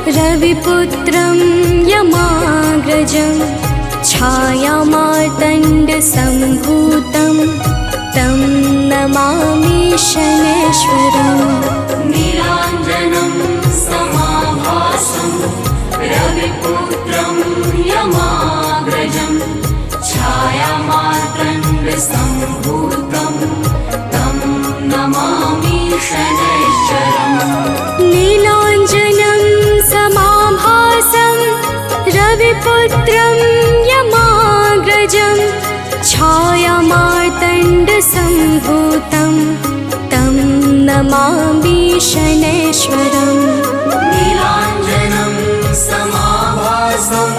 रविपुत्रं यमाग्रजं छायामार्तण्डसम्भूतं तं नमामि शनैश्वरम्। नीलाञ्जनं समाभासं रविपुत्रं यमाग्रजं छायामार्तण्डसम्भूतं तं नमामि शनैश्वरम्। नीलाञ्जनं समाभासं रविपुत्रं यमाग्रजं छायामार्तण्डसम्भूतं तं नमामि शनैश्वरम्। नीलाञ्जनं समाभासं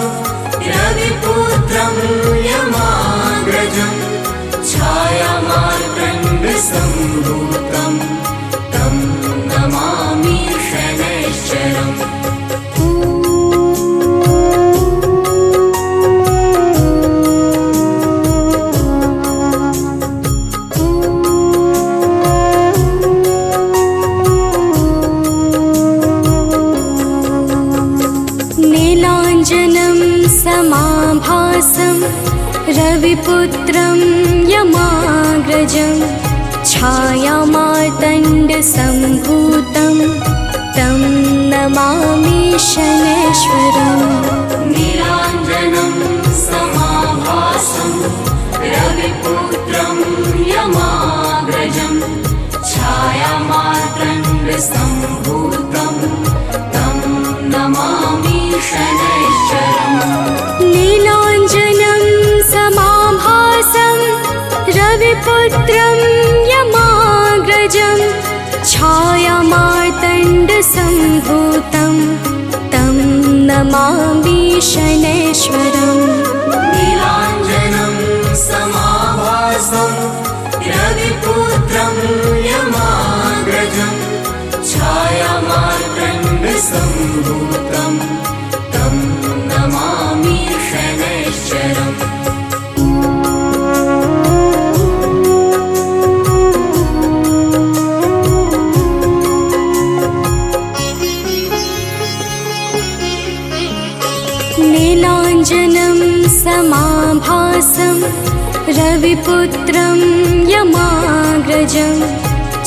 रविपुत्रं यमाग्रजं छायामार्तण्डसम्भूतं तं नमामि शनैश्वरम्। नीलाञ्जनं समाभासं रविपुत्रं यमाग्रजं छायामार्तण्डसम्भूतं तं नमामि शनैश्वरम्। नीलाञ्जनं समाभासं रविपुत्रं यमाग्रजं छायामार्तण्डसम्भूतं तं नमामि शनैश्वरम्। नीलाञ्जनं समाभासं रविपुत्रं यमाग्रजं छायामार्तण्डसम्भूतं तं नमामि शनैश्वरम्। नीलाञ्जनं समाभासं रविपुत्रं यमाग्रजं छायामार्तण्डसम्भूतं तं नमामि शनैश्वरम्। नीलाञ्जनं समाभासं रविपुत्रं यमाग्रजं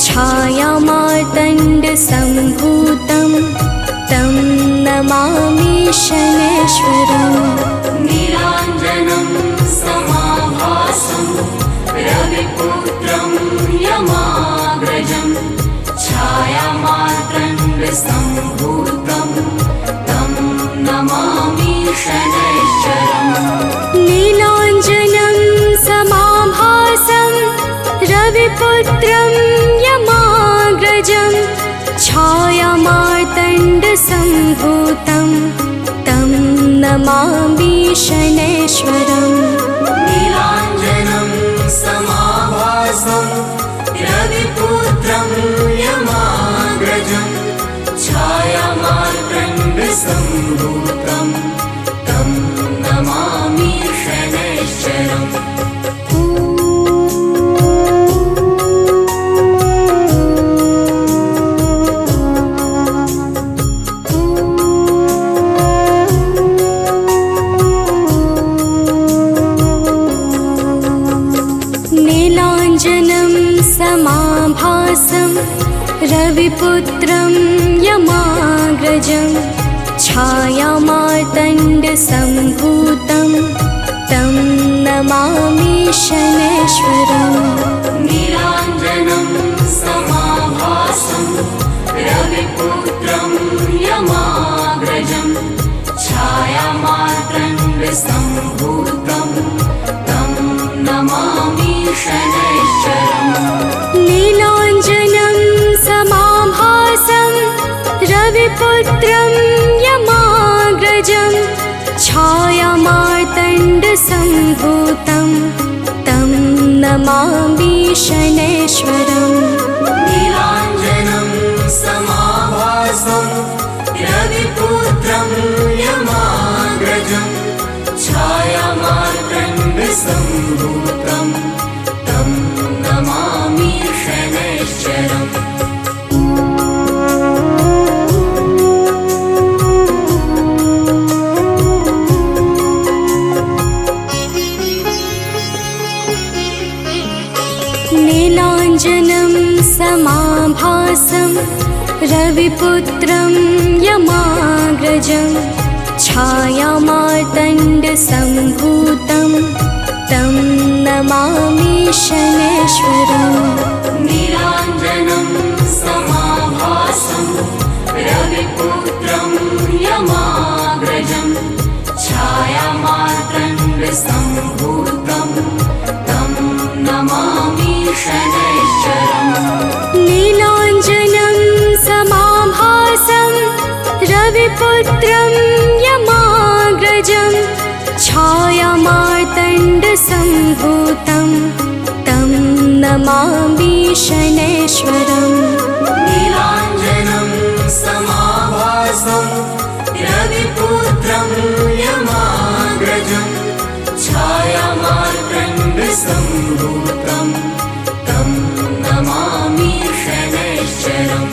छायामार्तण्डसम्भूतं तं नमामि शनैश्वरम्। नीलाञ्जनं समाभासं रविपुत्रं यमाग्रजं छायामार्तण्डसम्भूतं तं नमामि शनैश्वरम्। नीलाञ्जनं समाभासं रविपुत्रं यमाग्रजं छायामार्तण्डसम्भूतं तं नमामि शनैश्वरम्। नीलाञ्जनं समाभासं रविपुत्रं यमाग्रजं छायामार्तण्डसम्भूतं तं नमामि शनैश्वरम्। नीलाञ्जनं समाभासं रविपुत्रं यमाग्रजं छायामार्तण्डसम्भूतं तं नमामि शनैश्वरम्। नीलाञ्जनं समाभासं रविपुत्रं यमाग्रजं छायामार्तण्डसम्भूतं तं नमामि शनैश्वरम्। नीलाञ्जनं समाभासं रविपुत्रं यमाग्रजं छायामार्तण्डसम्भूतं तं नमामि शनैश्वरम्। नीलाञ्जनं समाभासं रविपुत्रं यमाग्रजं छायामार्तण्डसम्भूतं तं नमामि शनैश्वरम्। रविपुत्रं यमाग्रजं छायामार्तण्डसम्भूतं तं नमामि शनैश्वरम्। नीलाञ्जनं समाभासं रविपुत्रं यमाग्रजं छायामार्तण्डसम्भूतं तं नमामि शनैश्वरम्। नीलाञ्जनं समाभासं रविपुत्रं यमाग्रजं छायामार्तण्डसम्भूतं तं नमामि शनैश्वरम्। नीलाञ्जनं समाभासं रविपुत्रं यमाग्रजं छायामार्तण्डसम्भूतं तं नमामि शनैश्वरम्।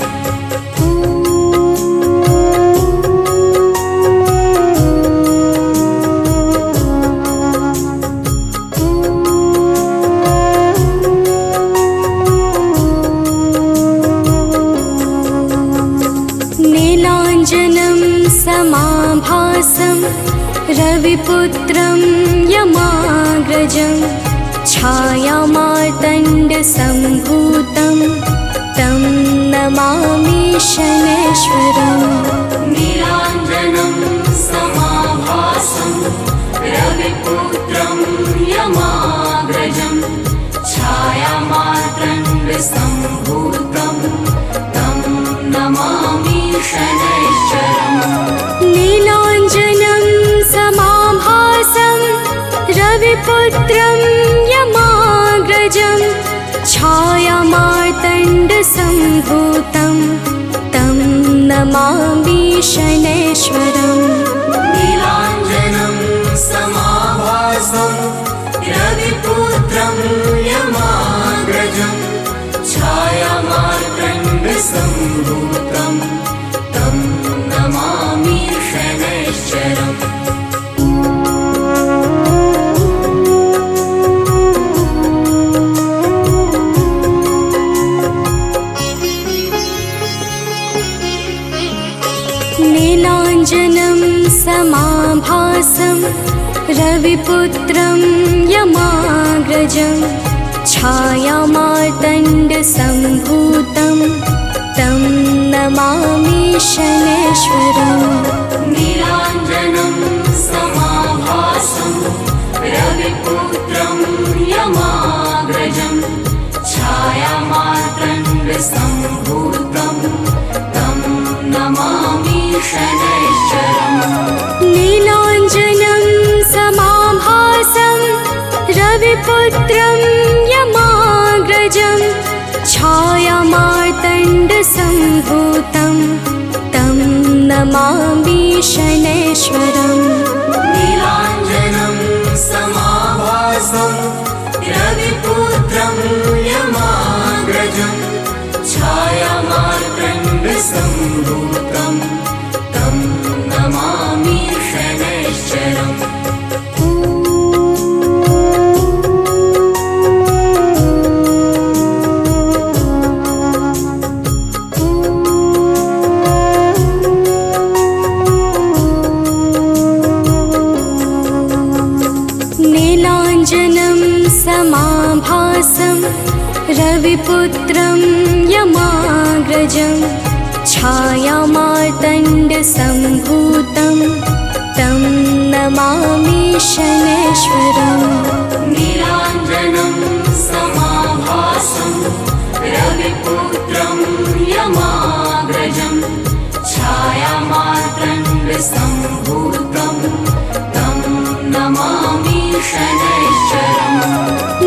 नीलाञ्जनं समाभासं रविपुत्रं यमाग्रजं छायामार्तण्डसम्भूतं तं नमामि शनैश्वरम्। नीलाञ्जनं समाभासं रविपुत्रं यमाग्रजं छायामार्तण्डसम्भूतं तं नमामि शनैश्वरम्। नीलाञ्जनं समाभासं रविपुत्रं यमाग्रजं छायामार्तण्डसम्भूतं तं नमामि शनैश्वरम्। नीलाञ्जनं समाभासं रविपुत्रं यमाग्रजं छायामार्तण्डसम्भूतं तं नमामि शनैश्वरम्। नीलाञ्जनं समाभासं रविपुत्रं यमाग्रजं छायामार्तण्डसम्भूतं तं नमामि शनैश्वरम्। नीलाञ्जनं समाभासं रविपुत्रं यमाग्रजं छायामार्तण्डसम्भूतं तं नमामि शनैश्वरम्। नीलाञ्जनं समाभासं रविपुत्रं यमाग्रजं छायामार्तण्डसम्भूतं तं नमामि शनैश्वरम्। नीलाञ्जनं समाभासं रविपुत्रं यमाग्रजं छायामार्तण्डसम्भूतं तं नमामि शनैश्वरम्। नीलाञ्जनं समाभासं रविपुत्रं यमाग्रजं छायामार्तण्डसम्भूतं तं नमामि शनैश्वरम्। नीलाञ्जनं समाभासं रविपुत्रं यमाग्रजं छायामार्तण्डसम्भूतं तं नमामि शनैश्वरम्।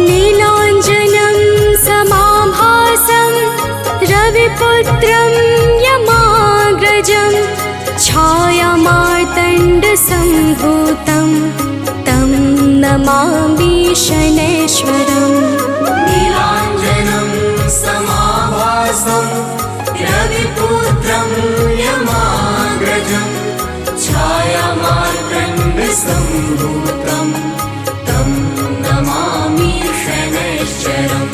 नीलाञ्जनं समाभासं रविपुत्रं यमाग्रजं छायामार्तण्डसम्भूतं तं नमामि शनैश्वरम्। नीलाञ्जनं समाभासं रविपुत्रं यमाग्रजं छायामार्तण्डसम्भूतं तं नमामि शनैश्वरम्।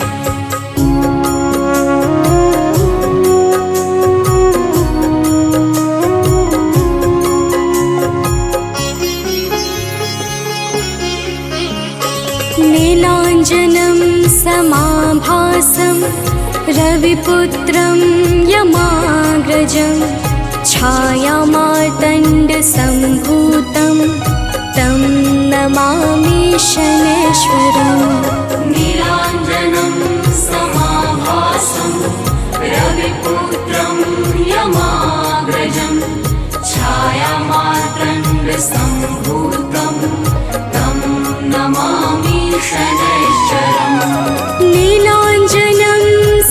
रविपुत्रं यमाग्रजं छायामार्तण्डसम्भूतं तं नमामि शनैश्वरम्। नीलाञ्जनं समाभासं रविपुत्रं यमाग्रजं छायामार्तण्डसम्भूतं तं नमामि शनैश्वरम्। नीलाञ्जनं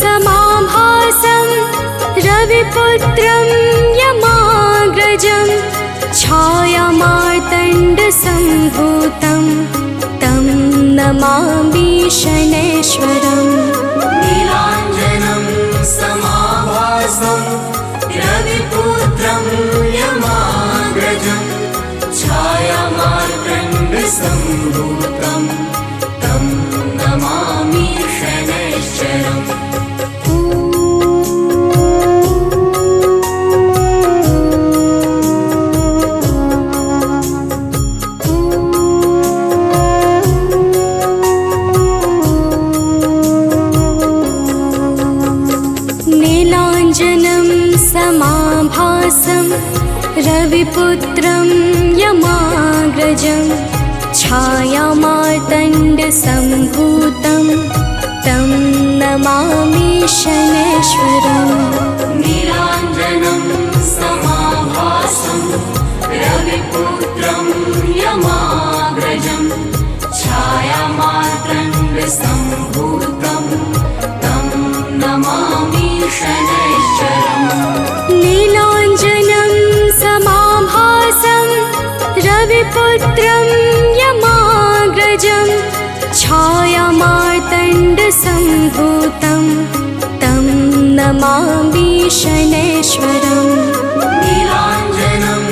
समाभासं रविपुत्रं यमाग्रजं छायामार्तण्डसम्भूतं तं नमामि शनैश्वरम्। नीलाञ्जनं समाभासं रविपुत्रं यमाग्रजं छायामार्तण्डसम्भूतं तं नमामि शनैश्वरम्। नीलाञ्जनं समाभासं रविपुत्रं यमाग्रजं छायामार्तण्डसम्भूतं तं नमामि शनैश्वरम्। नीलाञ्जनं समाभासं रविपुत्रं यमाग्रजं छायामार्तण्डसम्भूतं तं नमामि शनैश्वरम्। नीलाञ्जनं समाभासं रविपुत्रं यमाग्रजं छायामार्तण्डसम्भूतं तं नमामि शनैश्वरम्। नीलाञ्जनं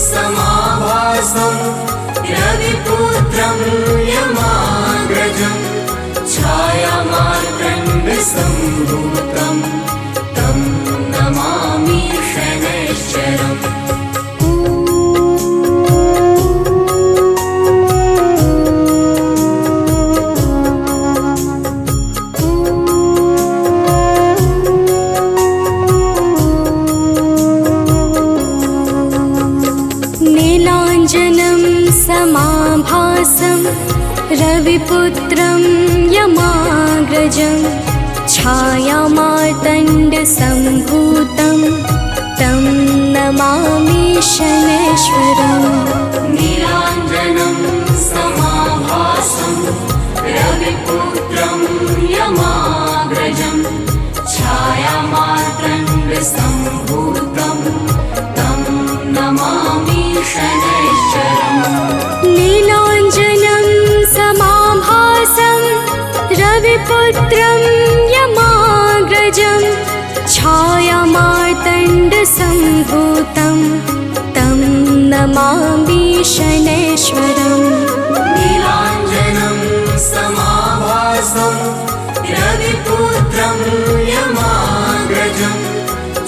समाभासं रविपुत्रं यमाग्रजं छायामार्तण्डसम्भूतं तं नमामि शनैश्वरम्। नीलाञ्जनं समाभासं रविपुत्रं यमाग्रजं छायामार्तण्डसम्भूतं तं नमामि शनैश्वरम्। नीलाञ्जनं समाभासं रविपुत्रं यमाग्रजं छायामार्तण्डसम्भूतं तं नमामि शनैश्वरम्। नीलाञ्जनं समाभासं रविपुत्रं यमाग्रजं छायामार्तण्डसम्भूतं तं नमामि शनैश्वरम्। नीलाञ्जनं समाभासं रविपुत्रं यमाग्रजं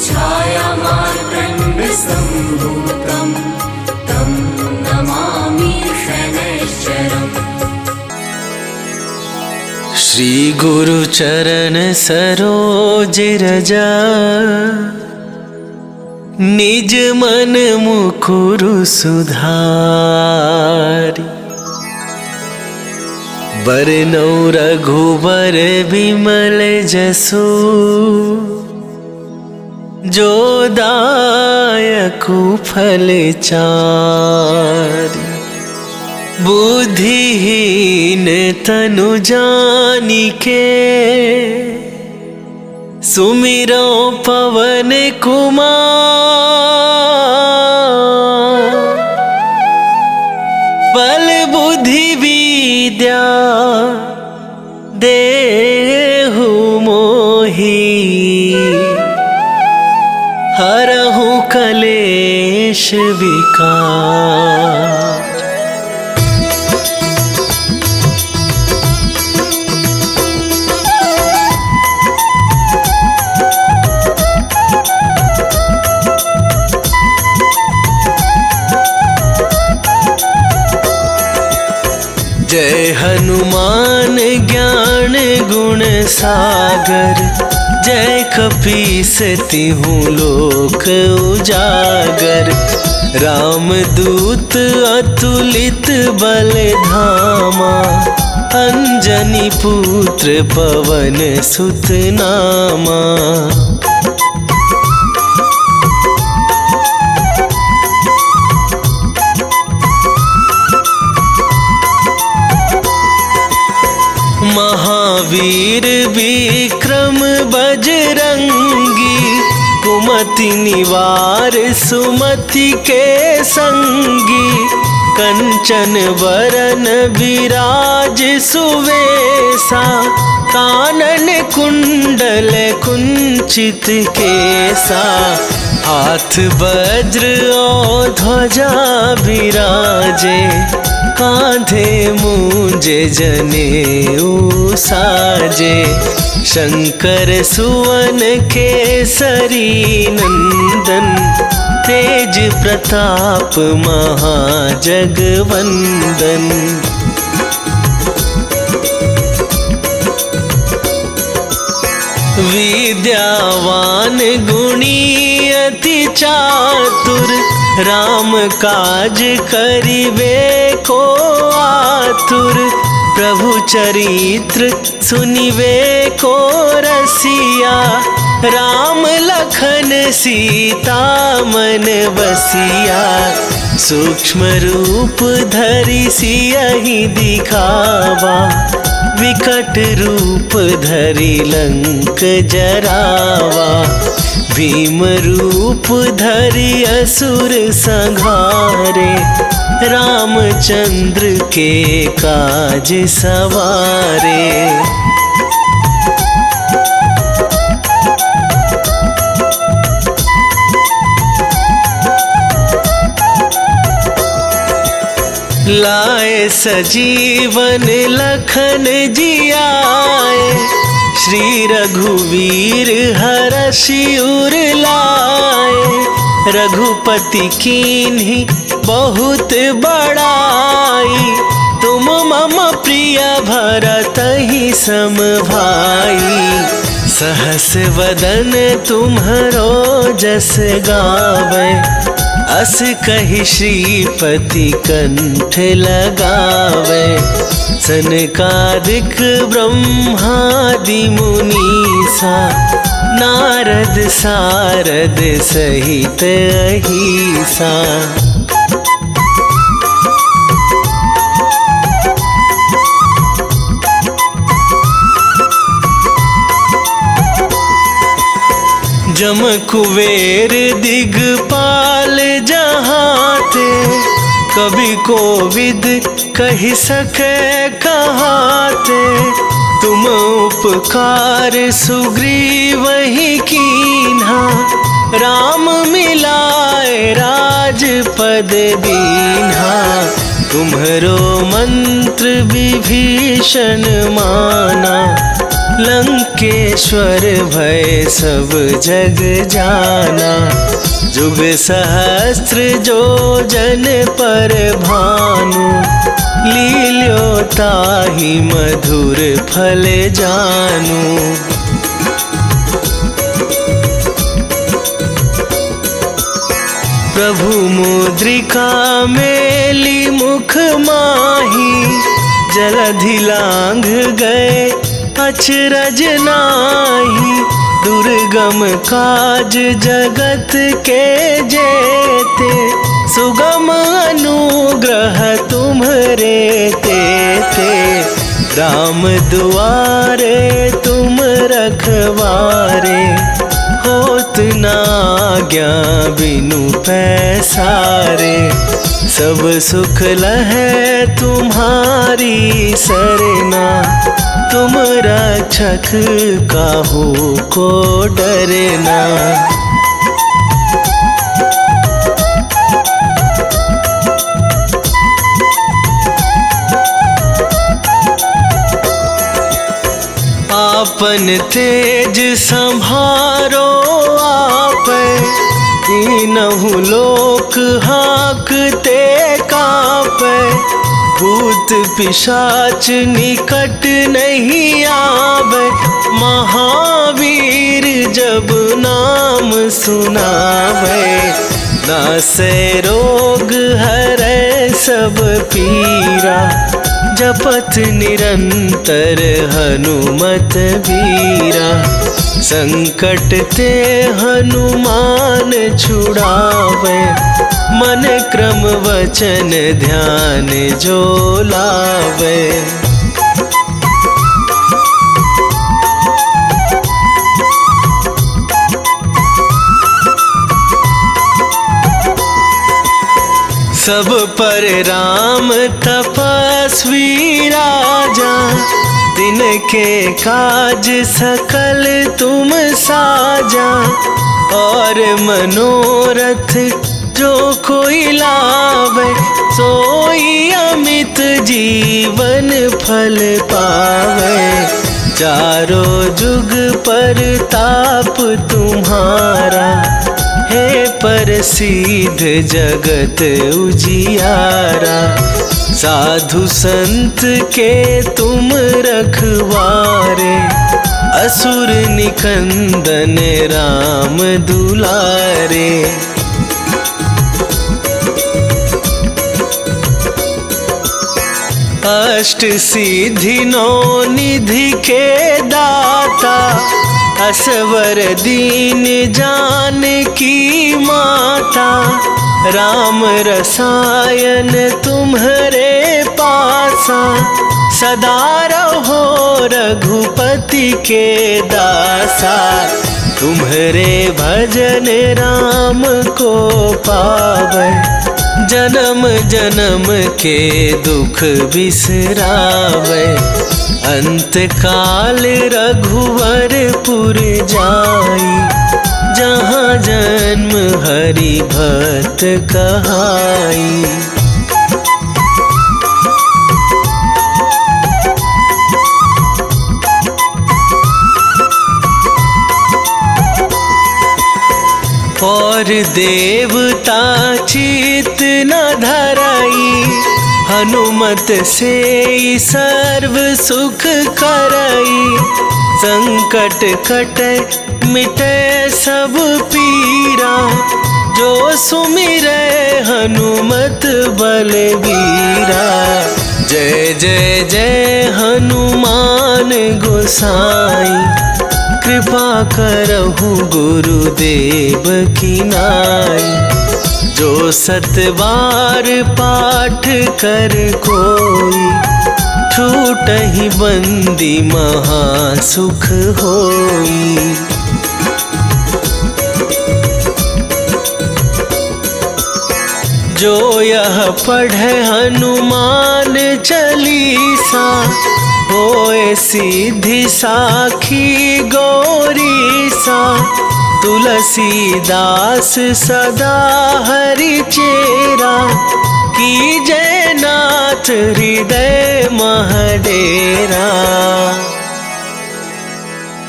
छायामार्तण्डसम्भूतं तं नमामि शनैश्वरम्। श्री गुरु चरण सरोज रजा निज मन मुकुरु सुधारी। बरनौ रघुबर बिमल जसु जो दायकु फल चारि। बुद्धिहीन तनु जानिके सुमिरो पवन कुमार। बल बुद्धि विद्या देहु मोहि हरहु कलेश विकार। जय हनुमान ज्ञान गुण सागर जय कपीसती हूँ लोक उजागर। रामदूत अतुलित बल धामा, अंजनी पुत्र पवन सुत नामा। महावीर विक्रम बजरंगी, कुमति निवार सुमति के संगी। कंचन वरन विराज सुवेसा, कानन कुंडल कुंचित केसा। हाथ वज्र और ध्वजा विराजे, कांधे मूंजे जनेऊ साजे। शंकर सुवन केसरी नंदन, तेज प्रताप महाजगवंदन। विद्यावान गुणी अति चातुर, राम काज करिबे को आतुर। प्रभु चरित्र सुनिबे को रसिया, राम लखन सीता मन बसिया। सूक्ष्म रूप धरि सियहि दिखावा, विकट रूप धरि लंक जरावा। भीम रूप धरि असुर संहारे, रामचंद्र के काज सवारे। लाए सजीवन लखन जियाए, श्री रघुवीर हरषि उर लाए। रघुपति कीन्ही बहुत बड़ाई, तुम मम प्रिय भरतहि सम भाई। सहस वदन तुम्हरो जस गावे, अस कहि श्रीपति कंठ लगावे। सनकादिक ब्रह्मादि मुनीसा, नारद सारद सहित अहिसा। जम कुबेर दिगपाल जहाते, कवि कोविद कहि सके कहाते। तुम उपकार सुग्रीवहि कीन्हा, राम मिलाए राजपद दीन्हा। तुम्हरो मंत्र विभीषण माना, लंकेश्वर भय सब जग जाना। जुग सहस्त्र जो जन पर भानु, लील्यो ताहि मधुर फल जानू। प्रभु मुद्रिका मेली मुख माही, जलधि लांघ गए अचरज नाहि। दुर्गम काज जगत के जेते, सुगम अनुग्रह तुम्हरे तेते। राम दुआरे तुम रखवारे, होत न आज्ञा बिनु पैसारे। सब सुख लहै तुम्हारी सरना, तुम रक्षक काहू को डरना। आपन तेज संभारो आप, तीनहु लोक हाँकते कांपे। भूत पिशाच निकट नहीं आवे, महावीर जब नाम सुनावे। नासे रोग हरै सब पीरा, जपत निरंतर हनुमत वीरा। संकट ते हनुमान छुड़ावे, मन क्रम वचन ध्यान जो लावे। सब पर राम तपस्वी राजा, दिन के काज सकल तुम साजा। और मनोरथ जो कोई लावे, सोई अमित जीवन फल पावे। चारों जुग पर ताप तुम्हारा, हे प्रसिद्ध जगत उजियारा। साधु संत के तुम रखवारे, असुर निकंदन राम दुलारे। अष्ट सिद्धि नौ निधि के दाता, असवर दीन जानकी माता। राम रसायन तुम्हारे पासा, सदा रहो रघुपति के दासा। तुम्हारे भजन राम को पावे, जन्म जन्म के दुख बिसरावे। अंत काल रघुवरपुर जाई, जहाँ जन्म हरि भक्त कहाई। और देवता चित न धराई, हनुमत से सर्व सुख करई। संकट कटे मिटे सब पीरा, जो सुमिरै हनुमत बलबीरा। जय जय जय हनुमान गोसाई, कृपा करहु गुरुदेव की नाई। जो सतबार पाठ कर कोई, छूटहि बंदी महासुख होई। जो यह पढ़े हनुमान चालीसा, होए सिद्धि साखी गौरीसा। तुलसीदास सदा हरि चेरा, कीजय नाथ हृदय महडेरा।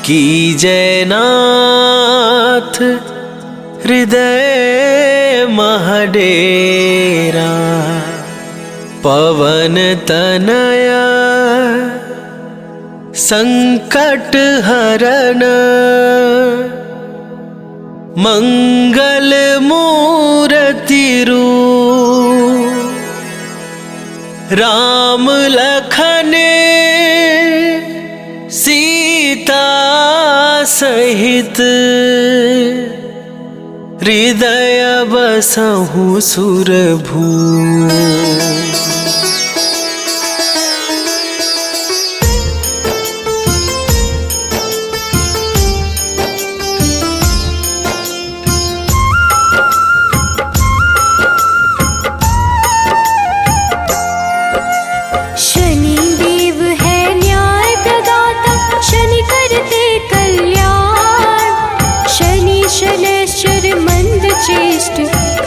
कीजय नाथ हृदय महडेरा। पवन तनया संकट हरण, मंगल मूर्ति रूप। राम लखन सीता सहित, हृदय बसहु सुरभूप।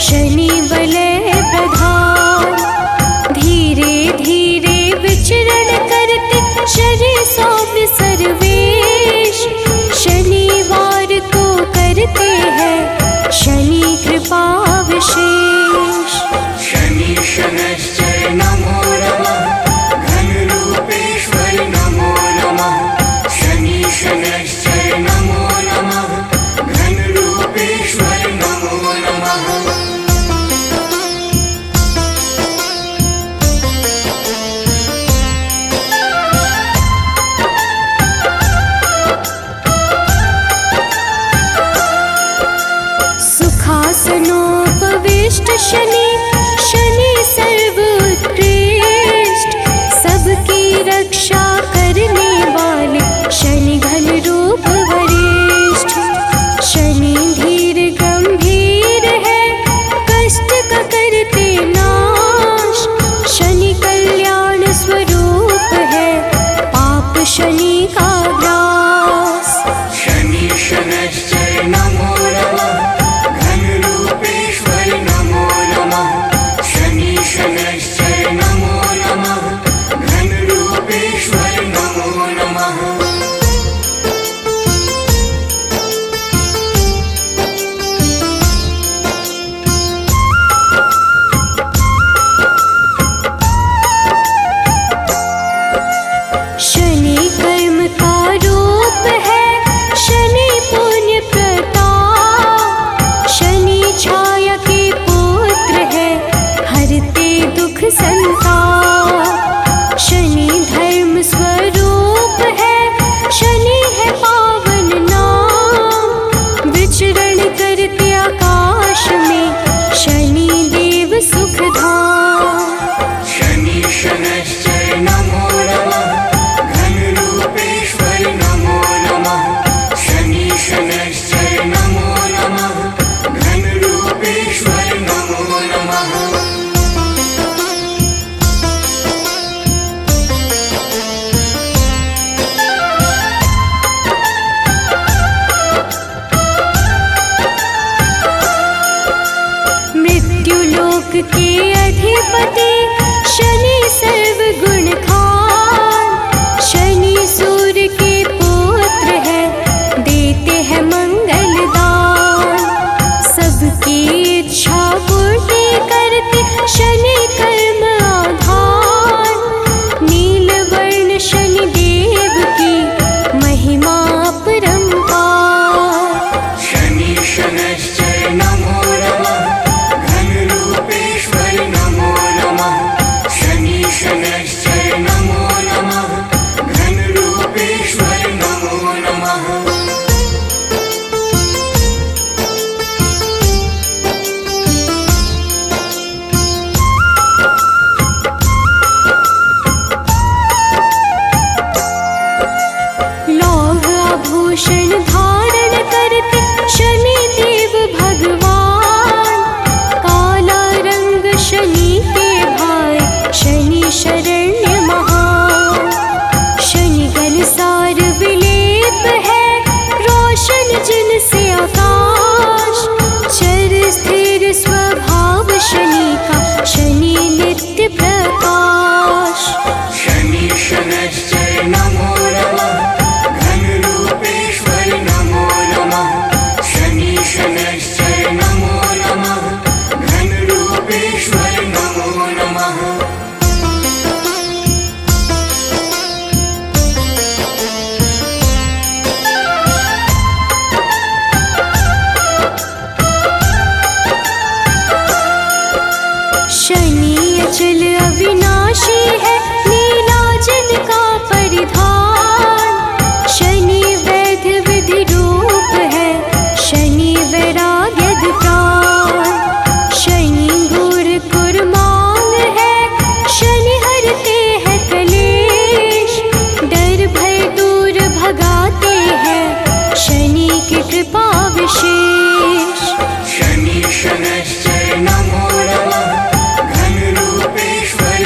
शनि वलय प्रधान, धीरे धीरे विचरण करते शरीर सौम्य सर्वेश। शनिवार को करते हैं शनि कृपा विशेष। शनि शनैश्चर नमो के अधिपति शनि सर्व गुण खान। शनि सूर्य के पुत्र है, देते हैं मंगल दान। सबकी इच्छा पूर्ति करते शनि कर्म आधार। नीलवर्ण शनि देव की महिमा अपरंपार। शनि शनैश्चर नमो नमः, घनरूपेश्वर नमो नमः। शनि शनैश्चर नमो नमः, घनरूपेश्वर नमो नमः। लौह आभूषण धारण करते शनि देव भगवान। काला रंग शनि के भाई, शनि शरण्य महान। शनि गलसार विलेप है, रोशन जिनसे आकाश। चर स्थिर स्वभाव शनि का, शनि नित्य प्रकाश। शनि शनैश्चर नमो नमः, घनरूपेश्वर नमो नमः। शनि शनैश्चर नमो नमः, घनरूपेश्वर नमो नमः। शनि अचल अविनाशी है, नीलाजन का परिधान। शनि वैद्य विधि रूप है, शनि वैराग्य प्राण। शनि गुर कुर्मांग है, शनि हरते हैं कलेश। डर भय दूर भगाते हैं, शनि की कृपा विशेष। शनि शनैश्चर नमो नमः, घनरूपेश्वर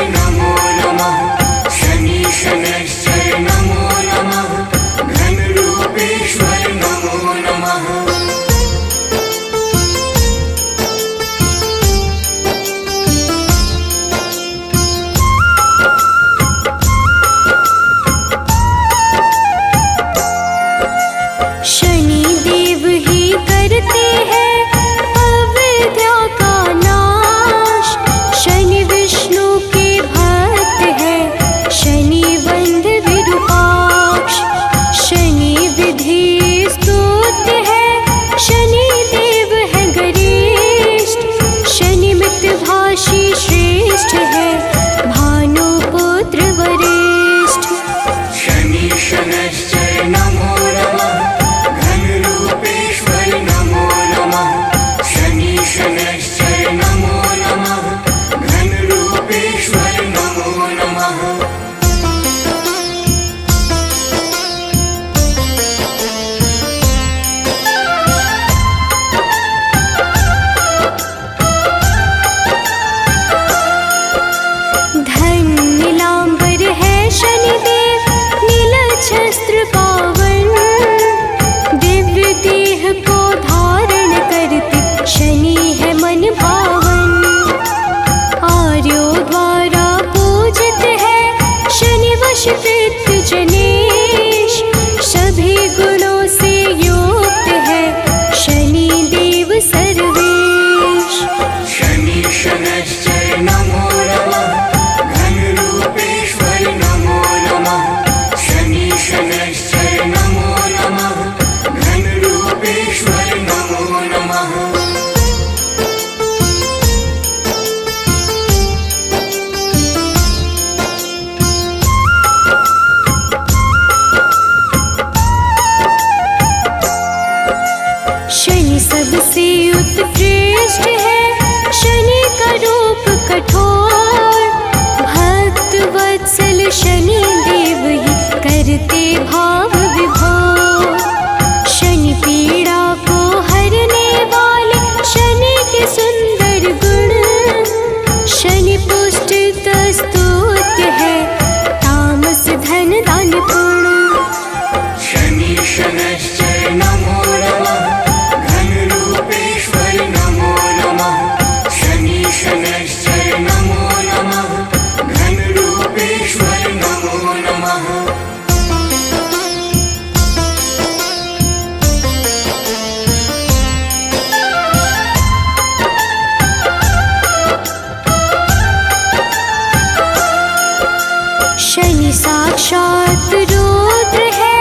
साक्षात रुद्र है,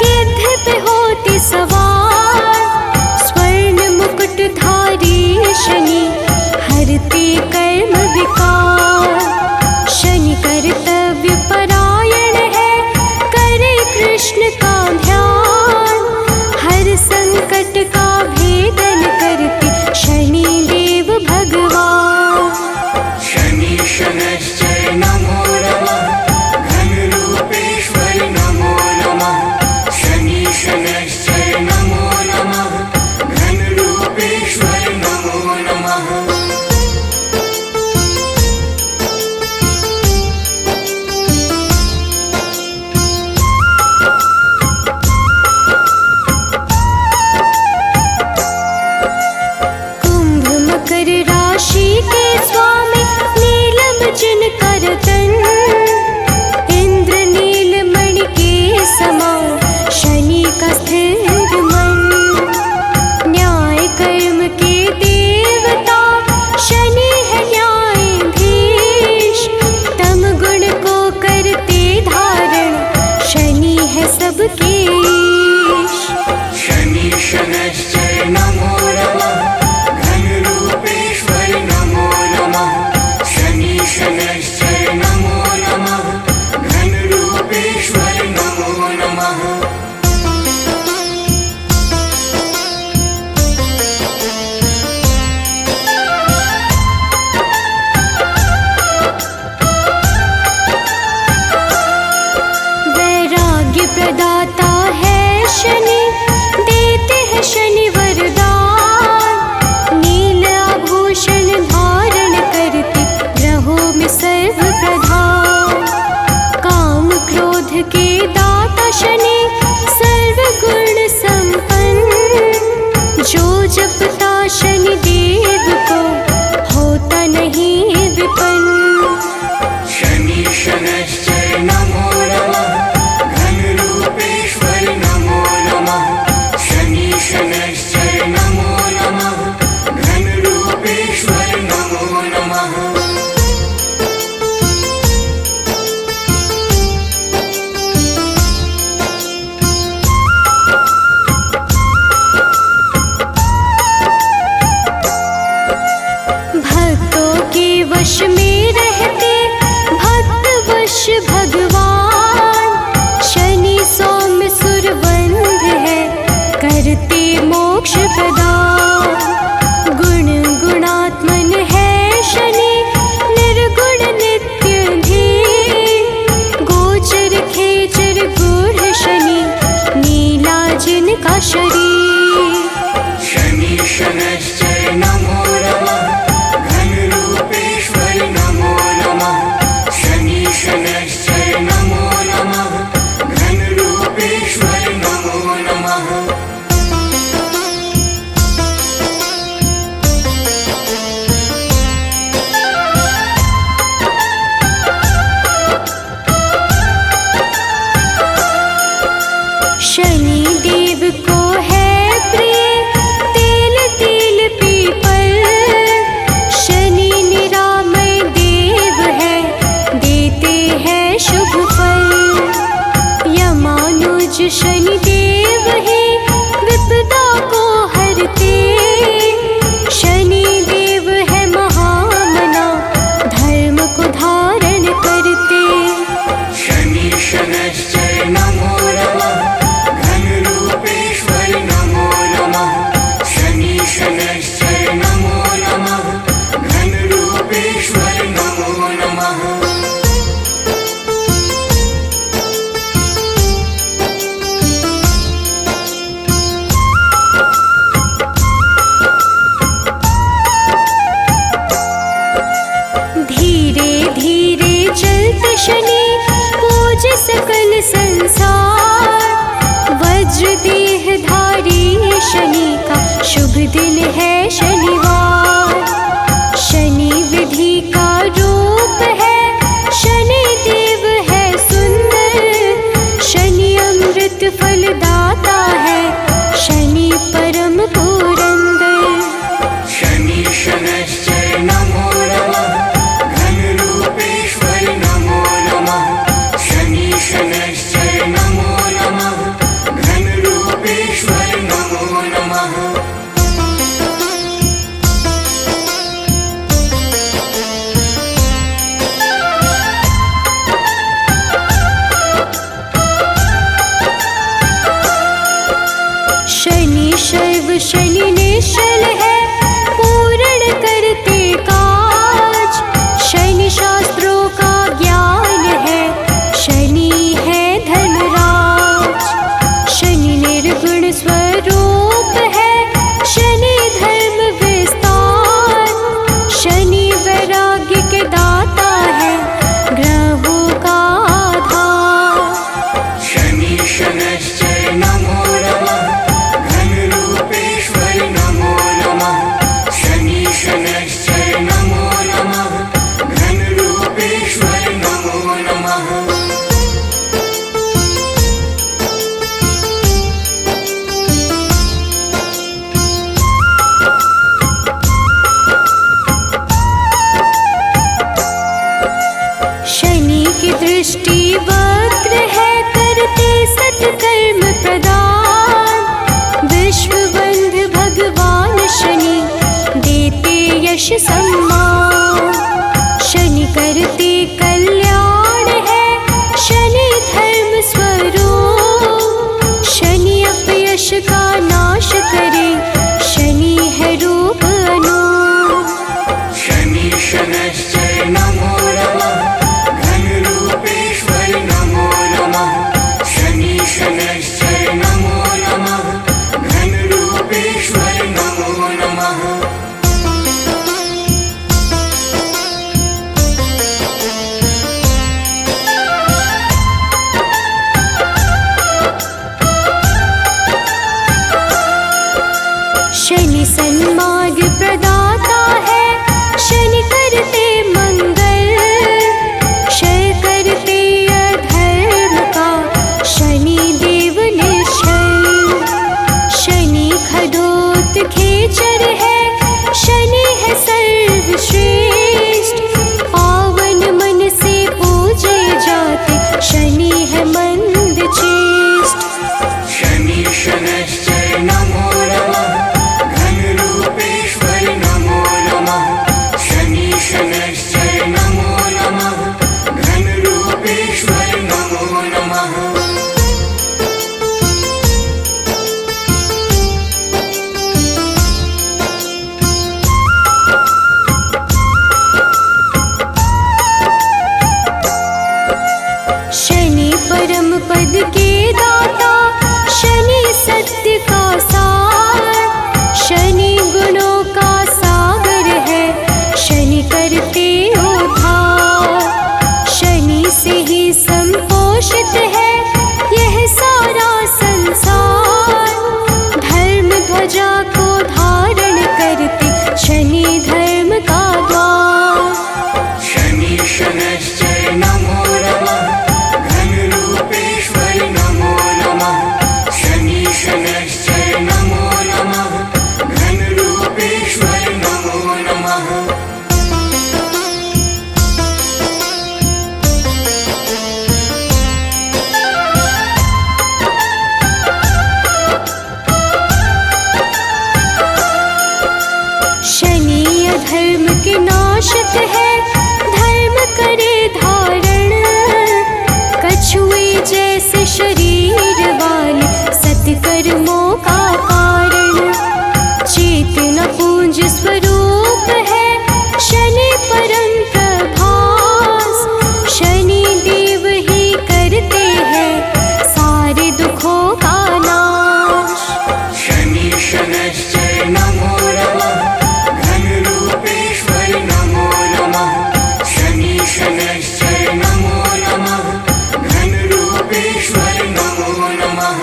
गिद्ध पे होते सवार। स्वर्ण मुकुटधारी शनि, हरते कर्म विकार। शनि कर्तव्य परायण है, करे कृष्ण का ध्यान। हर संकट का भेदन करते शनि देव भगवान। शनि शनैश्चर नमो नमः, घनरूपेश्वर नमो नमः। शनि शनैश्चर नमो नमः, घनरूपेश्वर नमो नमः। कुंभ मकर राशि के स्वामी, नीलम जिनकर तन। इंद्र नीलमणि के समान, शनि का स्थिर मन। न्याय कर्म के देवता, शनि है न्यायाधीश। तम गुण को करते धारण, शनि है सबके ईश। शनि शनैश्चर नमो नमः, घनरूपेश्वर नमो नमः। शनि शनैश्चर नमो नमः, घनरूपेश्वर नमो नमः। वैराग्य प्रदाता है शनि, देते हैं शनि वरदान। नील आभूषण धारण करते, ग्रहों में सर्व प्रधान। काम क्रोध के दाता शनि, सर्व गुण संपन्न। जो जपता शनि देव को, होता नहीं विपन्न। शनि शनैश्चर नमो नमः, घनरूपेश्वर नमो नमः। शनि शनैश्चर नमो नमः, घनरूपेश्वर नमो नमः। भक्तों के वश में रहते, भक्त वश भगवान। शनि सौम्य सुरवंध है, करते मोक्ष प्रदान। गुण गुणात्मन है शनि, निर्गुण नित्य धीर। गोचर खेचर गूढ़ शनि, नीला जिनका शरीर। शनि शनैश्चर नमो नमः, घनरूपेश्वर नमो नमः। शनि शनैश्चर नमो नमः, घनरूपेश्वर नमो नमः। शनि देव को है प्रिय, तेल तेल पीपल। शनि निरामय देव है, देते हैं शुभ फल। यमानुज शनि देव ही, विपदा को हरते। शनि देव है महामना, धर्म को धारण करते। शनि शनैश्चर नमो नमः, घनरूपेश्वर नमो नमः। शनि शनैश्चर नमो नमः, घनरूपेश्वर नमो नमः। धीरे धीरे चलते शनि, पूज सकल संसार। वज्र देह धारी शनि का, शुभ दिन है शनिवार। शनि विधि का रूप है, शनि देव है सुंदर। शनि अमृत फलदाता है, शनि परम पुरंदर। शनि शनैश्चर नमो नमः, घनरूपेश्वर नमो नमः। शनि शनैश्चर सम्मान। शनि करते कल्याण है, शनि धर्म स्वरूप। शनि अपयश का नाश करे, शनि है रूप अनूप। शनि शनैश्चर नमो नमः, घनरूपेश्वर नमो नमः। शनि शनैश्चर नमो नमः, घनरूपेश्वर नमो नमः। शनि सन्मार्ग प्रदाता है, शनि करते मंगल। क्षय करते अधर्म का, शनि देव निश्चल। शनि खडोत खेचर है, शनि है सर्वश्रेष्ठ। पावन मन से पूजे जाते, शनि है मंद चेष्ट। शनि शनैश्चर नमो नमः, घनरूपेश्वर नमो नमः। शनि शनैश्चर नमो नमः, घनरूपेश्वर नमो नमः। शनि परम पद के दाता, शनि सत्य का सार। शनि गुणों का सागर है, शनि करते उद्धार। शनि से ही संपोषित है यह सारा संसार। धर्म ध्वजा को धारण करते, शनि धर्म का द्वार। शनि शनैश्चर नमो नमः, घनरूपेश्वर नमो नमः। शनि शनैश्चर नमो नमः, घनरूपेश्वर नमो नमः। शनि अधर्म के नाशक है, धर्म करे धारण। कछुए जैसे शरीर वाले, सत्कर्मों का कारण। चेतना पुंज स्वरूप है, शनि परम प्रभास। शनि देव ही करते हैं सारे दुखों का नाश। शनि शनैश्चर नमो नमः, घनरूपेश्वर नमो नमः। शनि शनैश्चर नमो नमः, घनरूपेश्वर नमो नमः।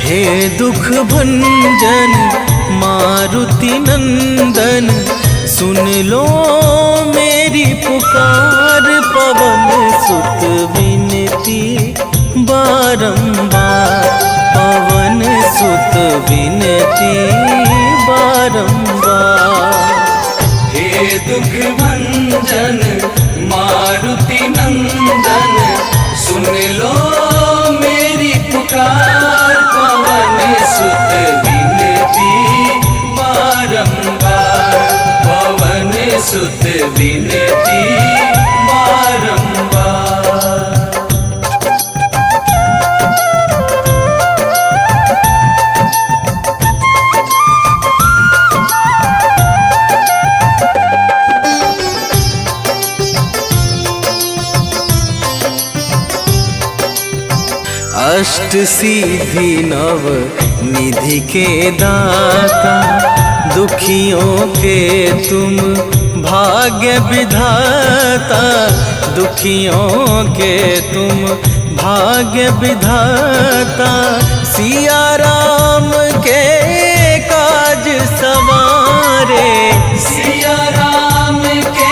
हे दुख भंजन मारुति नंदन, सुन लो मेरी पुकार। पवन सुत विनती बारंबार, पवन सुत विनती बारंबार। हे दुख भंजन मारुति नंदन, सुन लो मेरी पुकार। पवन सुत विनती बारंबार, पवन सुत विनती बारंबार। अष्ट सिद्धि नव निधि के दाता, दुखियों के तुम भाग्य विधाता। दुखियों के तुम भाग्य विधाता। सिया राम के काज सवारे, सिया राम के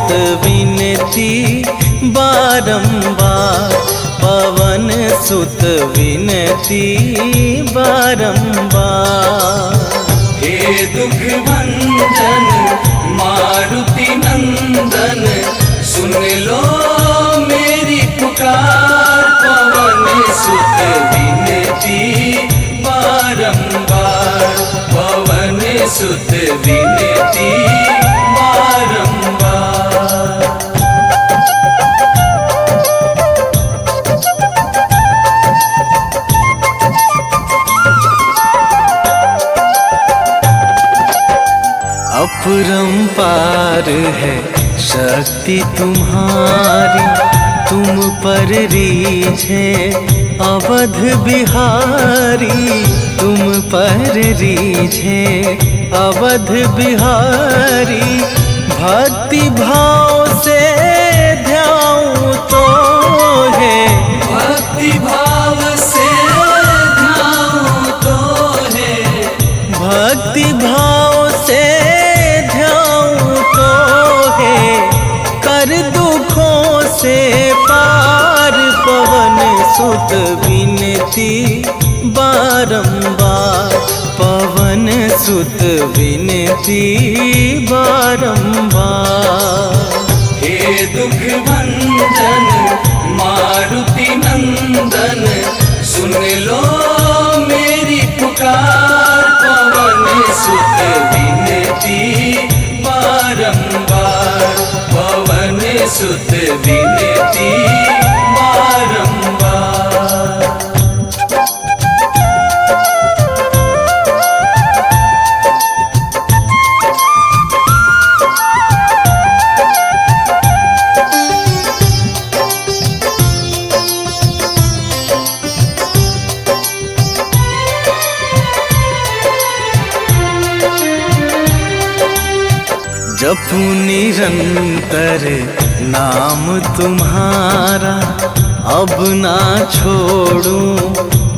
सुत विनती बारंबार, पवन सुत विनती बारंबार। हे दुख भंजन मारुति नंदन, सुन लो मेरी पुकार, पवन सुत विनती बारंबार, पवन सुत विनती बारंबार। अपरंपार है शक्ति तुम्हारी, तुम पर रीझे अवध बिहारी, तुम पर रीझे अवध बिहारी। भक्ति भाव से ध्याऊं तो है, भक्ति भाव से ध्याऊं तो है, भक्ति भाव से ध्याऊं तो है। कर दुखों से पार, पवन सुत विनती बारंबार, पवन सुत विनती बारंबार। हे दुख भंजन मारुति नंदन, सुन लो मेरी पुकार, पवन सुत विनती बारंबार, पवन सुत विनती बारंबार। जपू निरंतर नाम तुम्हारा, अब ना छोड़ूं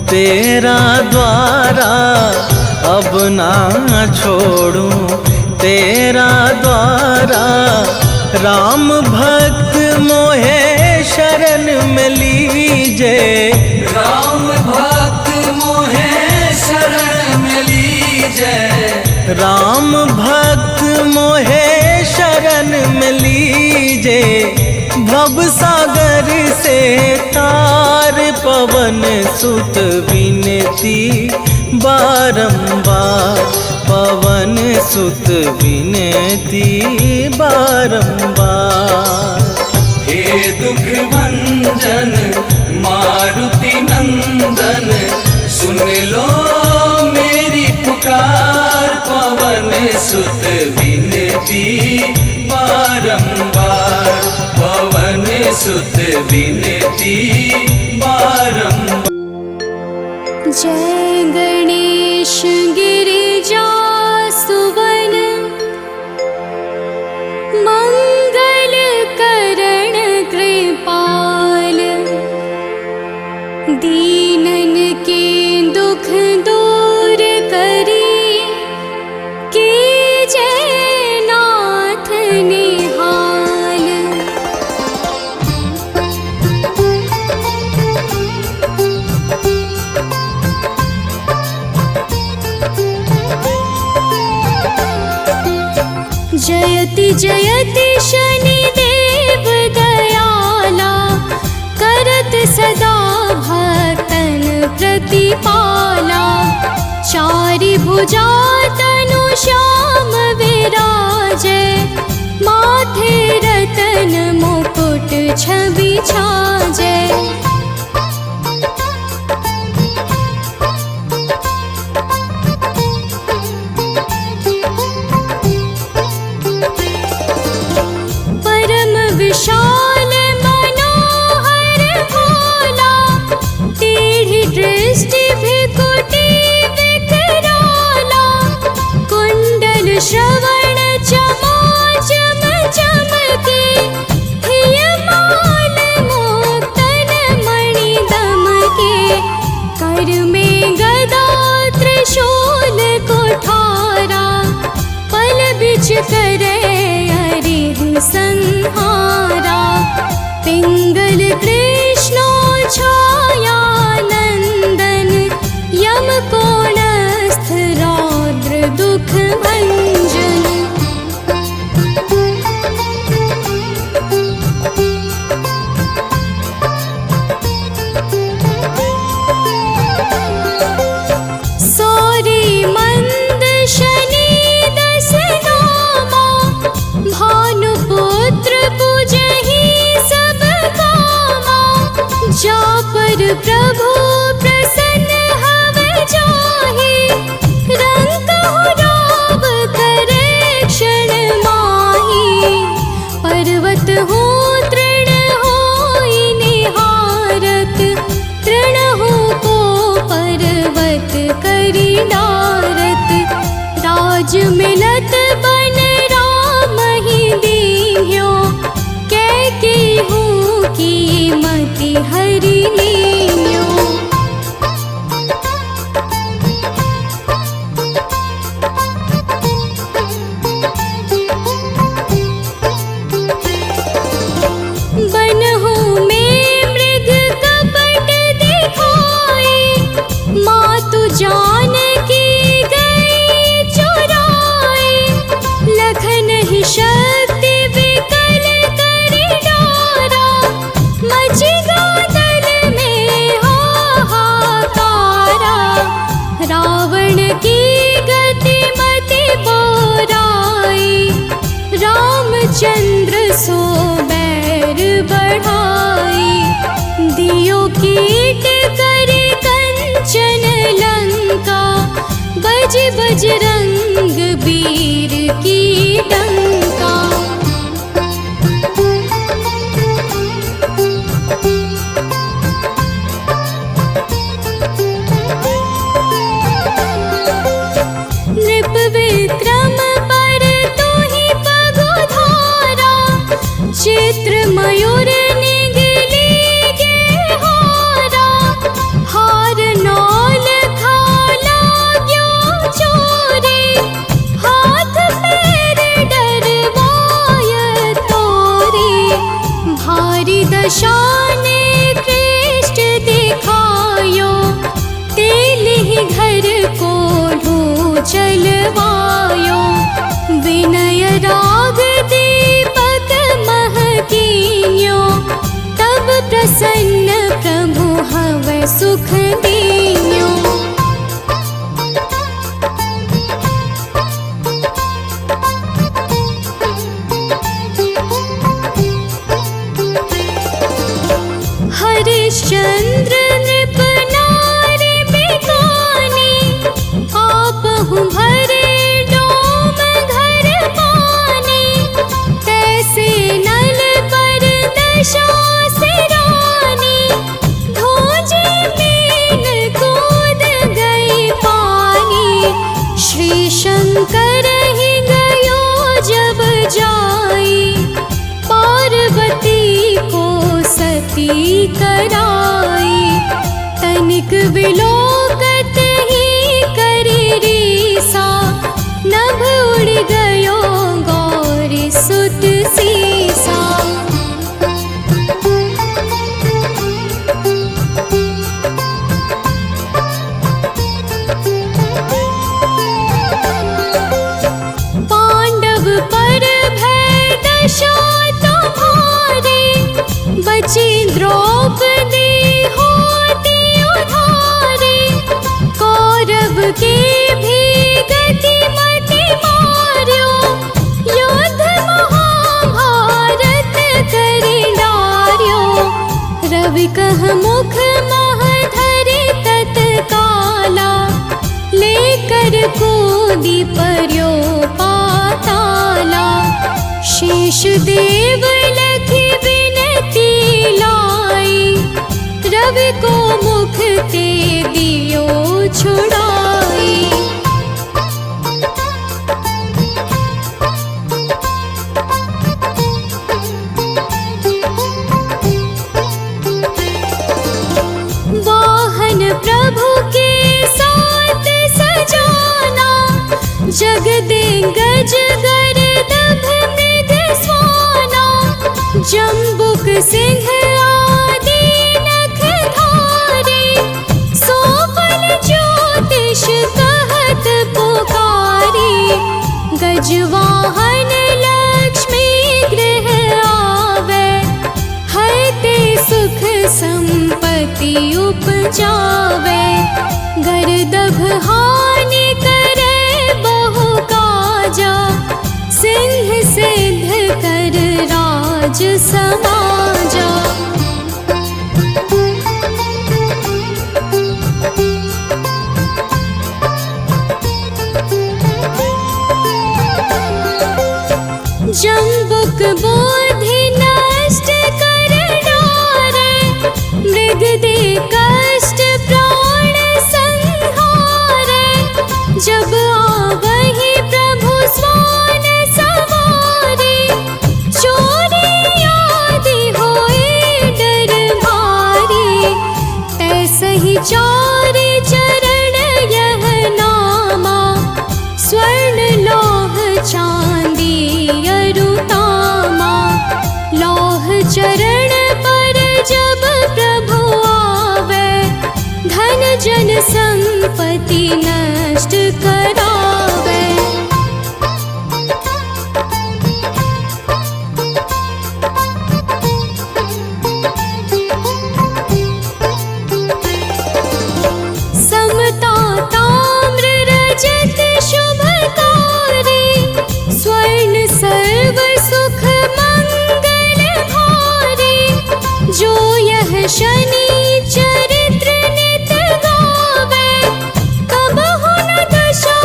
तेरा द्वारा, अब ना छोड़ूं तेरा द्वारा। राम भक्त मोहे शरण में लीजे, राम भक्त मोहे शरण में लीजे, राम भक्त मोहे शरण में लीजे। भव सागर से तार, पवन सुत विनती बारंबार, पवन सुत विनती बारंबार। हे दुख भंजन मारुति नंदन, सुन लो मेरी पुकार, पवन सुत विनती बारंबार, पवन सुत विनती बारंबार। जय गणेश गिरिजा सुवन, मंगल करण कृपाल। दीनन के दुख दूर करी, कीजय नाथ निहाल। जयति जयति शनिदेव दयाला, करत सदा भक्तन प्रतिपाला। चारि भुजा तनु श्याम विराजे, माथे रतन मुकुट छवि छाजे। परम विशाल मनोहर भोला, टेढ़ी दृष्टि भृकुटी विकराला। कुंडल पर प्रभु प्रसन्न हव जाहि, रंग कहु राव करे क्षण माहि। पर्वत हो तृण होई निहारत, तृण हो को पर्वत करि डारत। राज मिलत बन राम ही दीन्ह्यो, कैकेयी की मति हरि लीन्ह्यो। बनहु में मृग कपट दिखाई, मातु जानकी गई चुराई। लखन ही शक्ति विकल करि डारा, मचि गादल में हाहाकारा। रावण की गति मति बोराई, रामचंद्र सो बैर बढ़ाई। दियो कीट करि कंचन लंका, बज बजरंग वीर की डंका। नृप विक्रम पर तुहि पगुधारा, चित्र मयूर निगली गे हारा। हार नौल खाला ग्यो चोरी, हाथ पैर डरवाय तोरी। भारी दशाने कृष्ट दिखायो, तेलिहि घर को चलवायो। विनय राग दीपक महकीन्यो, तब प्रसन्न प्रभु हव सुख दीन्यो। हरिश्चंद्र नृप नारी बिकानी, आपहु भरे डोम घर पानी। तैसे नल पर दशा सिरानी, धोजे मीन कूद गई पानी। श्री शंकर ही गयो जब जाई, पार्वती को सती कराई। तनिक विलोकत ही करि रीसा, नभ उड़ गयो गौरी सुत सीसा। पांडव पर भय दशा तुम्हारी, बची द्रौपदी होती उधारी। कौरव के भी गति मति मार्यो, युद्ध महाभारत करि डार्यो। रवि कह मुख मह धरि तत्काला, लेकर कूदी पर्यो पाताला। शेष देव लखि विनती लाई, रवि को मुख ते दियो छुड़ाई। वाहन प्रभु के साथ सजाना, जगदेंगज गर्दभ मृग स्वाना। जम्बुक सिंह आदि नखधारी, सोफल ज्योतिष कहत पुकारी। गजवाहन लक्ष्मी गृह आवे, है ते सुख संपत्ति उपजावे। गर्दभ हानि करे बहु काजा, सिंह सिद्ध कर राज समाजा। चारि चरण यह नामा, स्वर्ण लौह चांदी अरुतामा। लौह चरण पर जब प्रभु आवे, धन जन संपत्ति नष्ट करावे। समता ताम्र रजत शुभकारी, स्वर्ण सर्व सुख मंगल भारी। जो यह शनि चरित्र नित गावे, कबहु न दशा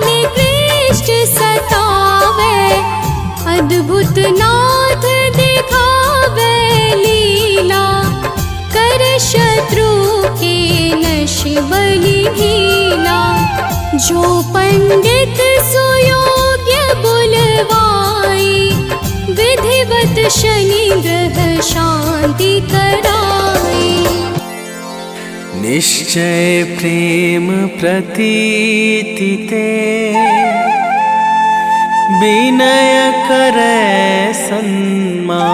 निकृष्ट सतावे। अद्भुत नाथ दिखावे लीला, कर शत्रु के नश बलि ढीला। जो पंडित सुयोग्य बुलवाई, विधिवत शनि ग्रह शांति कराई। निश्चय प्रेम प्रतीति ते, विनय करे सन्मान।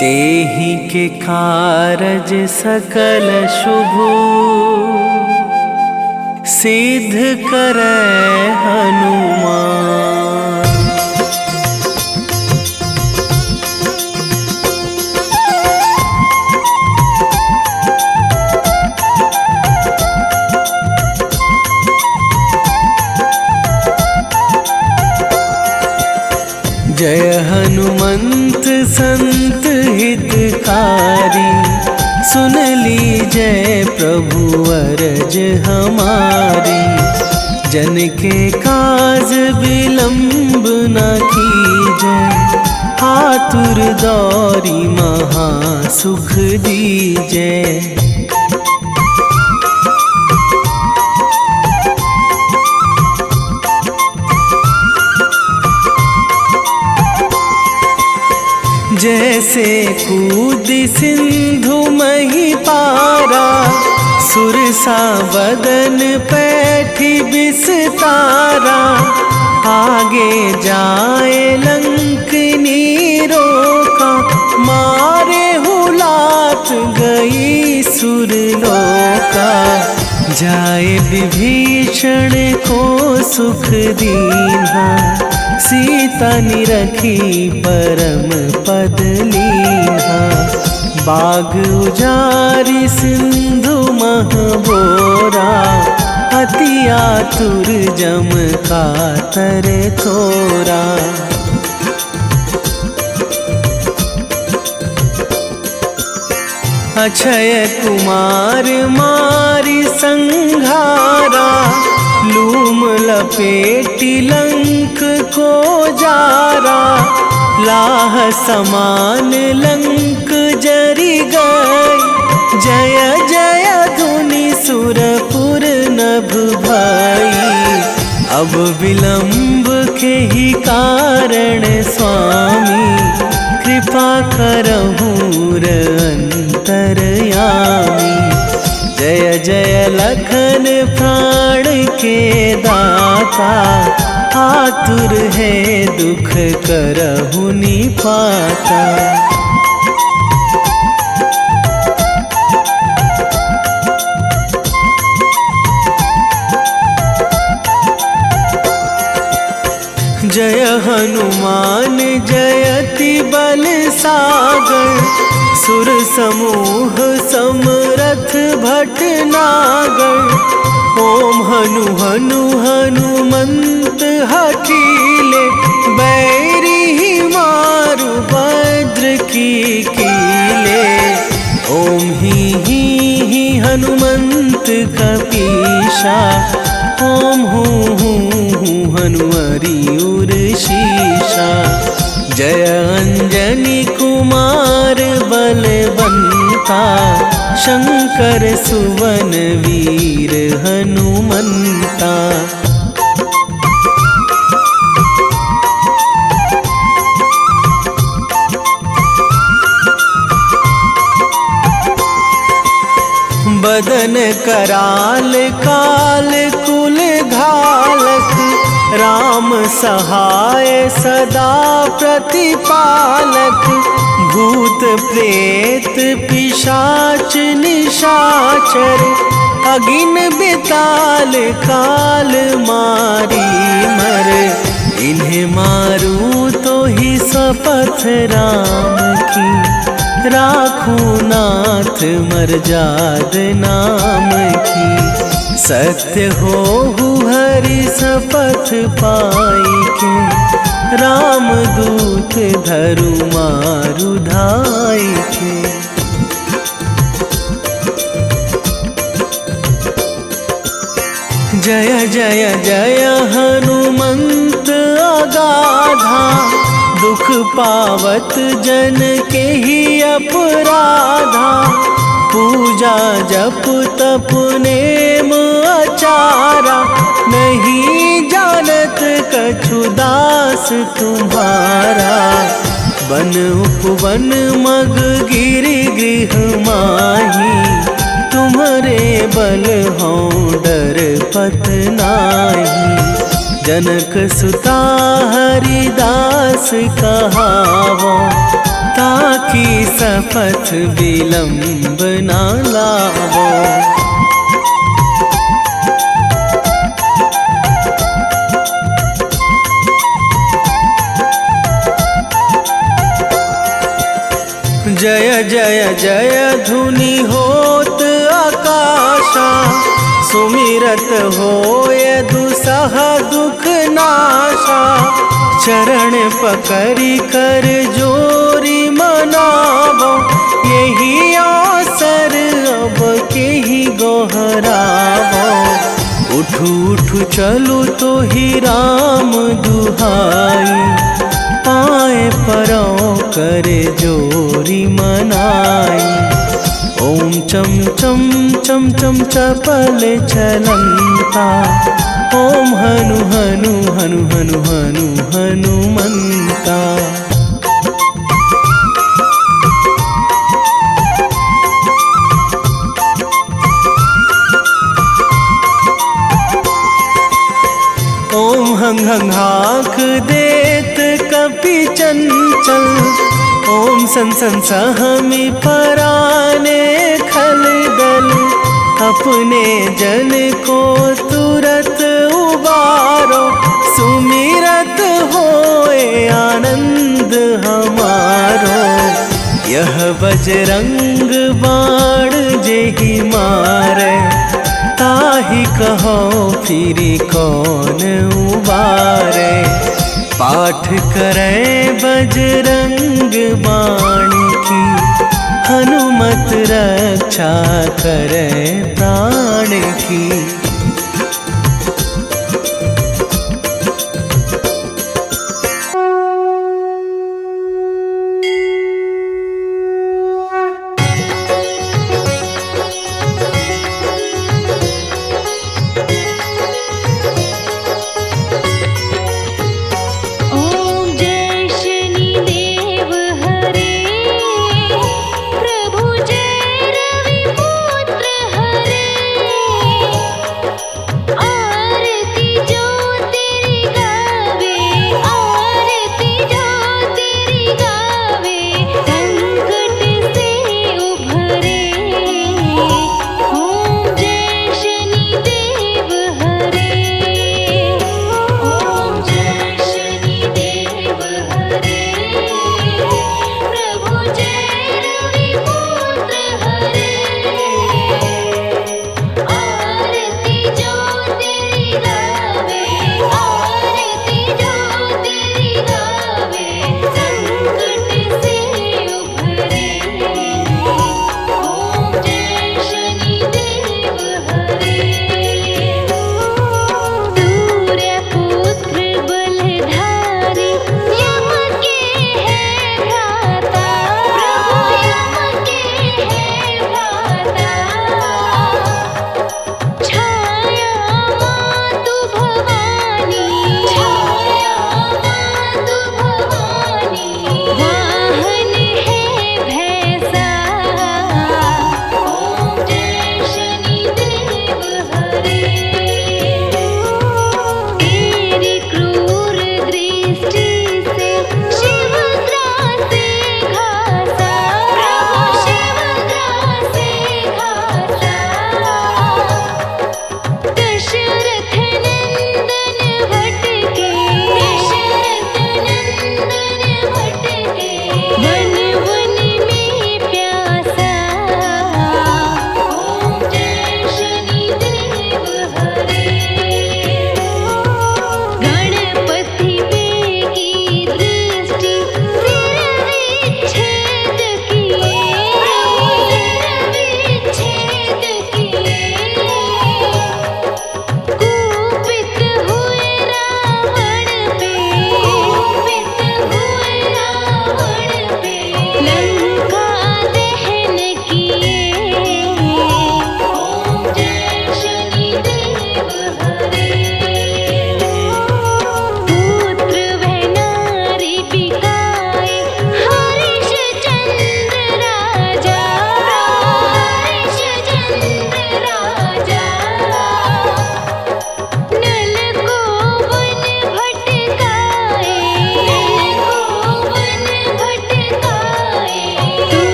तेहि के कारज सकल शुभ, सिद्ध करे हनुमान। जय हनुमंत संत हितकारी, सुन लीजय प्रभु अरज हमारी। जन के काज विलंब न कीजय, आतुर दौरी महा सुख दीजय। जैसे कूद सिंधु मही पारा, सुरसा बदन पैठी बिस्तारा। आगे जाए लंकनी रोका, मारे हुलात गई सुरलोका। जाए विभीषण को सुख दीन्हा, सीता निरखी परम पद लीन्हा। बाग उजारी सिंधु महबोरा, अति आतुर जम कातर थोरा। अक्षय कुमार मारी संघारा, लूम लपेटी लंक को जारा। लाह समान लंक जरी गई, जय जय धुनि सुरपुर नभ भई। अब विलंब के ही कारण स्वामी, कृपा करहूँ अंतरयामी। जय जय लखन प्राण के दाता, आतुर है दुख करहु निपाता। जय हनुमान जयति बल सागर, सुर समूह समरथ भटनागर। ओम हनु हनु हनुमंत हठीले, बैरी ही मारु भद्र की कीले। ओम ही हनुमंत कपीशा, ओम हूँ हनुमरी उर शीशा। जय अंजनी कुमार बलवंता, शंकर सुवन वीर हनुमंता। बदन कराल काल कुल घालक, राम सहाय सदा प्रतिपालक। भूत प्रेत पिशाच निशाचर, अगिन बिताल काल मारी मर। इन्हें मारूं तो ही शपथ राम की, राखूं नाथ मर्याद नाम की। सत्य हो हरि शपथ पाई के, राम दूत धरु मारु धाई के। जय जय जय हनुमंत अगाधा, दुख पावत जन के ही अपराधा। पूजा जप तप नेम आचारा, नहीं जानत कछु दास तुम्हारा। वन उपवन मग गिरि गृह माही, तुम्हारे बल हों डर पत नाही। जनक सुता हरिदास कहावो, ताकि शपथ विलंब ना लावो। जय जय जय धुनि होत आकाशा, सुमिरत होय दुसह दुख नाशा। चरण पकड़ी कर जोरी मनावो, यही अवसर अब के ही गोहरावो। उठू उठू चलू तो ही राम दुहाई, पाए परों करे जोरी मनाई। ओम चम चम चम चम चपल चलंता, ओम हनु हनु हनु हनु हनु हनुमंता। ओम हंग हंग हाक देत कपि चंचल, ओम सन सन सहमी पराने खल दल। अपने जन को तुरत उबारो, सुमिरत होए आनंद हमारो। यह बजरंग बाण जेहि मारे, ताहि कहो फिरि कौन उबारे। पाठ करें बजरंग बाण की, हनुमत रक्षा करें प्राण की।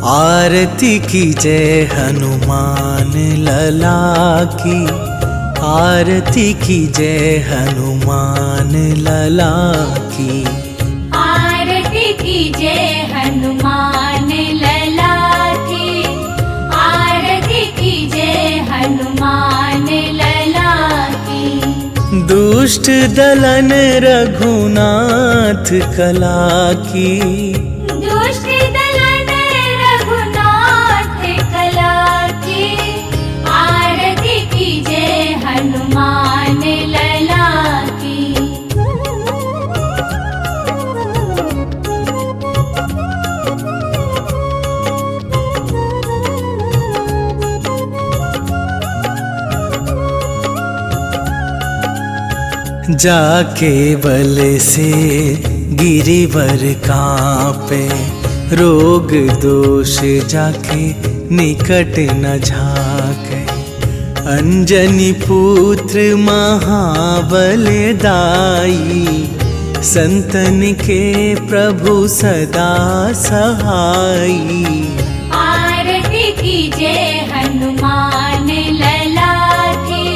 आरती की जय हनुमान लला की, आरती की जय हनुमान लला की, आरती की जय हनुमान लला की, आरती की जय हनुमान लला की। दुष्ट दलन रघुनाथ कला की, दुष्ट दलन रघुनाथ कला की, आरती की जय हनुमान लला की। जाके बल से गिरिवर कांपे, रोग दोष जाके निकट न झाके। अंजनी पुत्र महाबल दाई, संतन के प्रभु सदा सहाई। आरती की जय हनुमान लला की,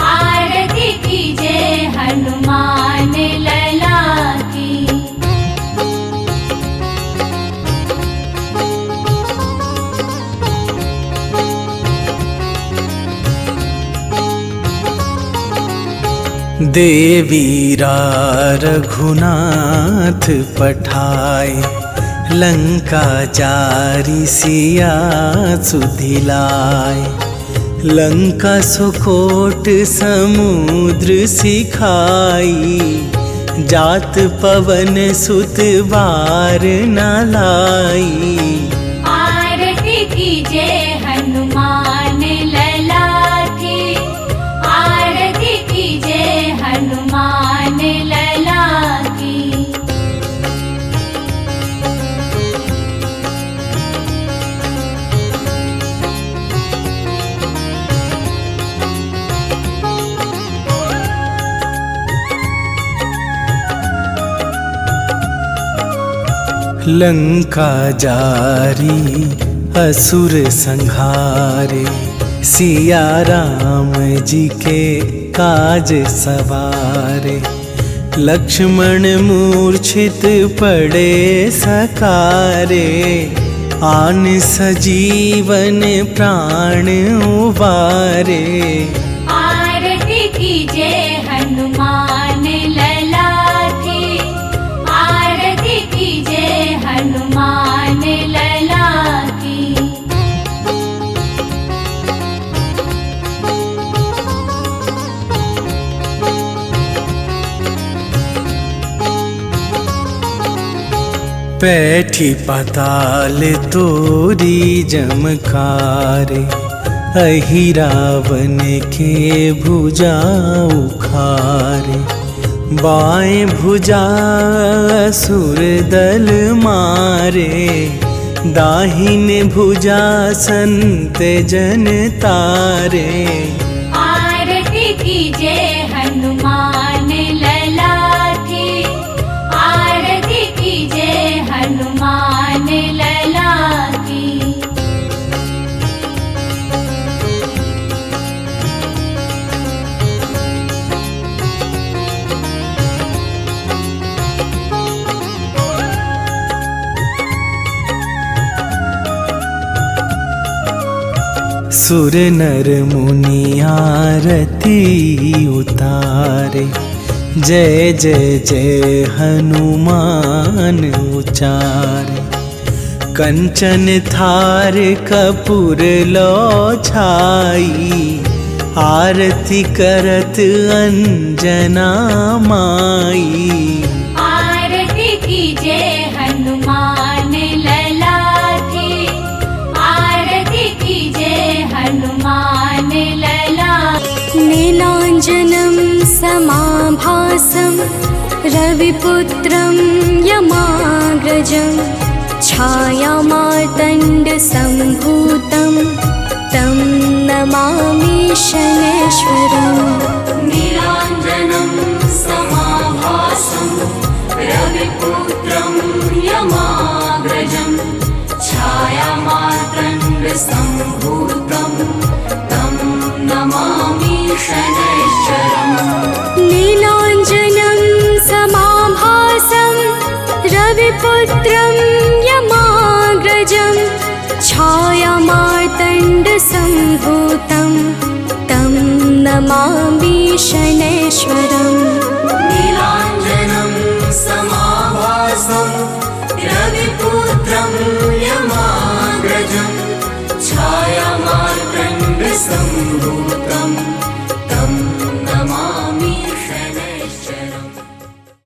आरती की जय हनुमान लला की। देवीरा रघुनाथ पठाए, लंका जारी सिया सुधिलाए। लंका सुकोट समुद्र सिखाई, जात पवन सुत बार न लाई। आरती की जय हनुमान लला की, आरती की जय हनुमान लला की। लंका जारी असुर संहारे, सिया राम जी के काज सवारे। लक्ष्मण मूर्छित पड़े सकारे, आन सजीवन प्राण उबारे। आरती की जय हनुमान लला की, आरती की जय हनुमान लला की। पैठी पाताल तोरी जमकारे, अहि रावण के भुजा उखारे। बाएं भुजा असुर दल मारे, दाहिन भुजा संत जन तारे। आरती की जय हनुमान लला की, आरती की जय हनुमान लला की। सुर नर मुनि आरती उतारे, जय जय जय हनुमान उचारे। कंचन थार कपूर लो छाई, आरती करत अंजना माई। आरती की जय हनुमान लला की, आरती की जय हनुमान लला। नीलांजनं समाभासं रविपुत्रं यमाग्रजं, छायामार्तण्डसम्भूतं तं नमामि शनैश्वरम्। नीलाञ्जनं समाभासं रविपुत्रं यमाग्रजं, छाया सम्भूतं तं नमामि शनैश्चरम् नीलाञ्जनं समाभासं रविपुत्रं यमाग्रजं छायामार्तण्डसम्भूतं तं नमामि शनैश्वरम्